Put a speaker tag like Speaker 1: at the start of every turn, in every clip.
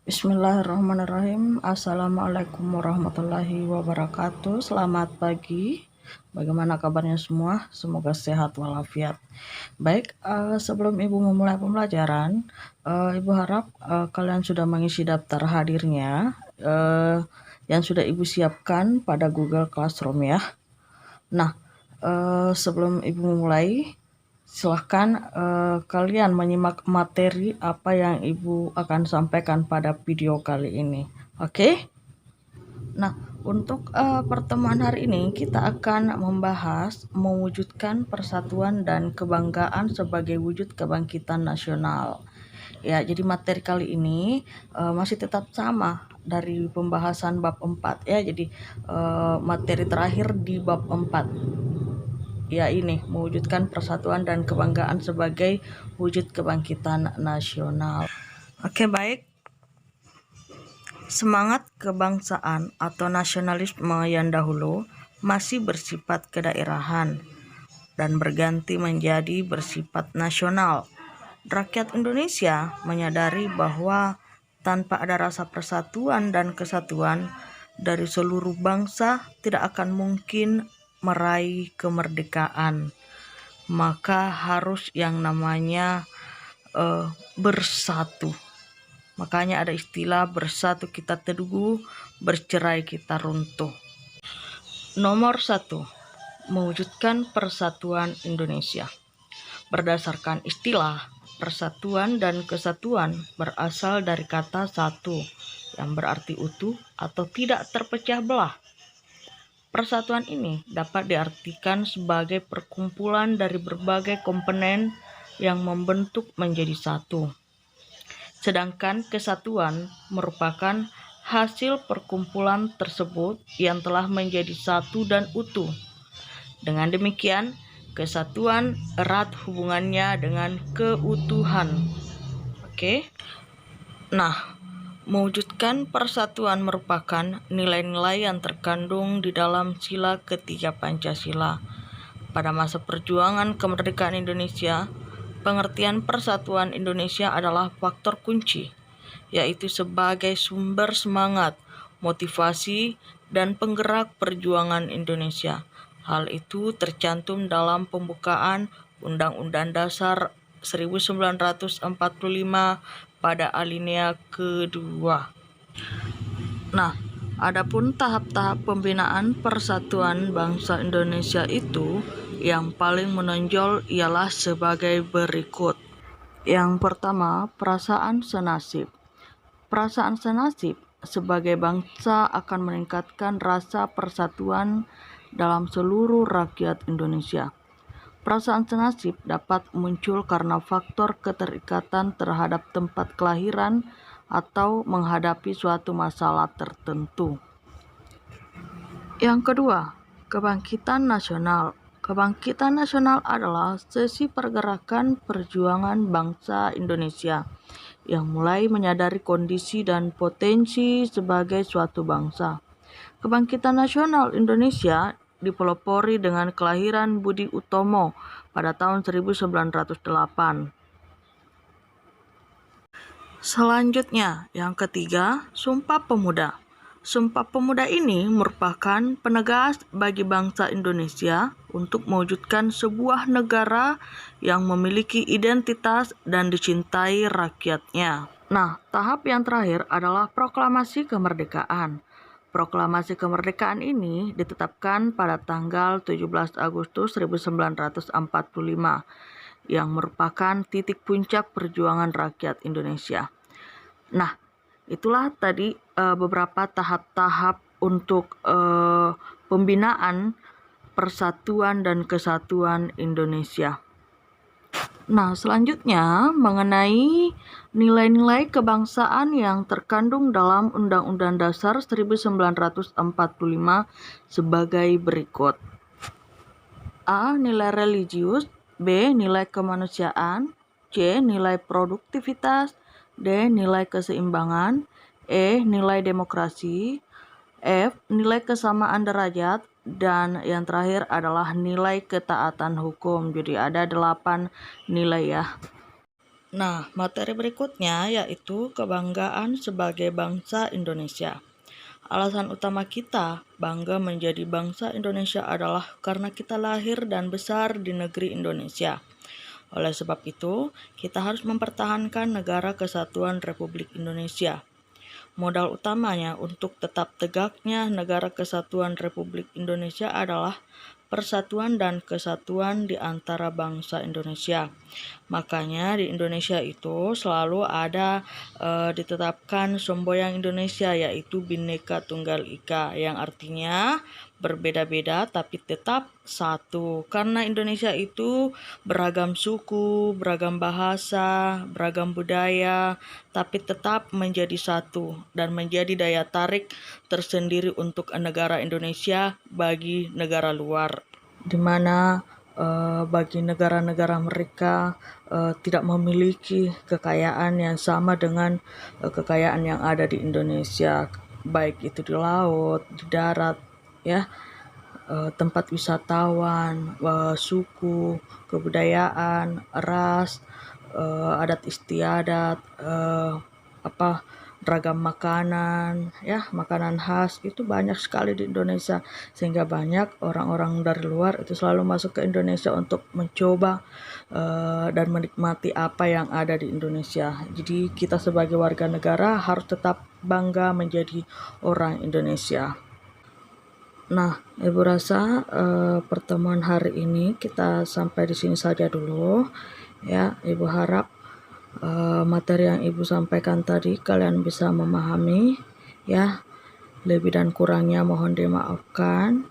Speaker 1: Bismillahirrahmanirrahim. Assalamualaikum warahmatullahi wabarakatuh. Selamat pagi. Bagaimana kabarnya semua? Semoga sehat walafiat. Baik, sebelum Ibu memulai pembelajaran, Ibu harap kalian sudah mengisi daftar hadirnya yang sudah Ibu siapkan pada Google Classroom ya. Nah, sebelum Ibu memulai, silahkan kalian menyimak materi apa yang Ibu akan sampaikan pada video kali ini. Oke? Nah, untuk pertemuan hari ini kita akan membahas mewujudkan persatuan dan kebanggaan sebagai wujud kebangkitan nasional. Ya, jadi materi kali ini masih tetap sama dari pembahasan bab 4 ya. Jadi materi terakhir di bab 4. Ya, ini mewujudkan persatuan dan kebanggaan sebagai wujud kebangkitan nasional. Oke, baik. Semangat kebangsaan atau nasionalisme yang dahulu masih bersifat kedaerahan dan berganti menjadi bersifat nasional. Rakyat Indonesia menyadari bahwa tanpa ada rasa persatuan dan kesatuan dari seluruh bangsa tidak akan mungkin meraih kemerdekaan. Maka harus yang namanya bersatu. Makanya ada istilah bersatu kita teguh, bercerai kita runtuh. Nomor 1, mewujudkan persatuan Indonesia. Berdasarkan istilah, persatuan dan kesatuan berasal dari kata satu, yang berarti utuh atau tidak terpecah belah. Persatuan ini dapat diartikan sebagai perkumpulan dari berbagai komponen yang membentuk menjadi satu. Sedangkan kesatuan merupakan hasil perkumpulan tersebut yang telah menjadi satu dan utuh. Dengan demikian, kesatuan erat hubungannya dengan keutuhan. Oke. Nah, mewujudkan persatuan merupakan nilai-nilai yang terkandung di dalam sila ketiga Pancasila. Pada masa perjuangan kemerdekaan Indonesia, pengertian persatuan Indonesia adalah faktor kunci, yaitu sebagai sumber semangat, motivasi, dan penggerak perjuangan Indonesia. Hal itu tercantum dalam pembukaan Undang-Undang Dasar 1945 pada alinea kedua. Nah, adapun tahap-tahap pembinaan persatuan bangsa Indonesia itu yang paling menonjol ialah sebagai berikut. Yang pertama, perasaan senasib. Perasaan senasib sebagai bangsa akan meningkatkan rasa persatuan dalam seluruh rakyat Indonesia. Perasaan senasib dapat muncul karena faktor keterikatan terhadap tempat kelahiran atau menghadapi suatu masalah tertentu. Yang kedua, kebangkitan nasional. Kebangkitan nasional adalah sesi pergerakan perjuangan bangsa Indonesia yang mulai menyadari kondisi dan potensi sebagai suatu bangsa. Kebangkitan nasional Indonesia dipelopori dengan kelahiran Budi Utomo pada tahun 1908. Selanjutnya, yang ketiga, Sumpah Pemuda. Sumpah Pemuda ini merupakan penegas bagi bangsa Indonesia untuk mewujudkan sebuah negara yang memiliki identitas dan dicintai rakyatnya. Nah, tahap yang terakhir adalah proklamasi kemerdekaan. Proklamasi kemerdekaan ini ditetapkan pada tanggal 17 Agustus 1945 yang merupakan titik puncak perjuangan rakyat Indonesia. Nah, itulah tadi beberapa tahap-tahap untuk pembinaan persatuan dan kesatuan Indonesia. Nah, selanjutnya mengenai nilai-nilai kebangsaan yang terkandung dalam Undang-Undang Dasar 1945 sebagai berikut. A. Nilai religius. B. Nilai kemanusiaan. C. Nilai produktivitas. D. Nilai keseimbangan. E. Nilai demokrasi. F. Nilai kesamaan derajat. Dan yang terakhir adalah nilai ketaatan hukum. Jadi ada 8 nilai ya. Nah, materi berikutnya yaitu kebanggaan sebagai bangsa Indonesia. Alasan utama kita bangga menjadi bangsa Indonesia adalah karena kita lahir dan besar di negeri Indonesia. Oleh sebab itu, kita harus mempertahankan negara kesatuan Republik Indonesia. Modal utamanya untuk tetap tegaknya negara kesatuan Republik Indonesia adalah persatuan dan kesatuan di antara bangsa Indonesia. Makanya di Indonesia itu selalu ada ditetapkan semboyan Indonesia, yaitu Bhinneka Tunggal Ika, yang artinya berbeda-beda tapi tetap satu. Karena Indonesia itu beragam suku, beragam bahasa, beragam budaya, tapi tetap menjadi satu dan menjadi daya tarik tersendiri untuk negara Indonesia bagi negara luar, di mana bagi negara-negara mereka tidak memiliki kekayaan yang sama dengan kekayaan yang ada di Indonesia, baik itu di laut, di darat, ya, tempat wisatawan, suku, kebudayaan, ras, adat istiadat, beragam makanan, ya, makanan khas itu banyak sekali di Indonesia, sehingga banyak orang-orang dari luar itu selalu masuk ke Indonesia untuk mencoba dan menikmati apa yang ada di Indonesia. Jadi kita sebagai warga negara harus tetap bangga menjadi orang Indonesia. Nah, Ibu rasa pertemuan hari ini kita sampai di sini saja dulu, ya. Ibu harap materi yang Ibu sampaikan tadi kalian bisa memahami, ya. Lebih dan kurangnya mohon dimaafkan.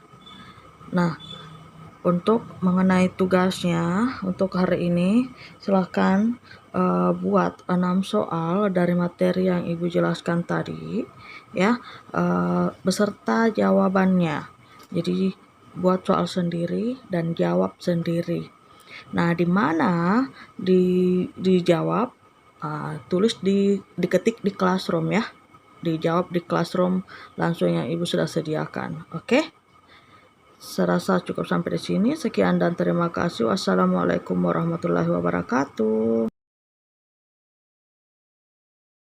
Speaker 1: Nah, untuk mengenai tugasnya untuk hari ini, silahkan buat 6 soal dari materi yang Ibu jelaskan tadi, ya, beserta jawabannya. Jadi buat soal sendiri dan jawab sendiri. Nah, di mana dijawab, tulis diketik di Classroom, ya. Dijawab di Classroom langsung yang Ibu sudah sediakan. Oke? Serasa cukup sampai di sini. Sekian dan terima kasih. Wassalamualaikum warahmatullahi wabarakatuh.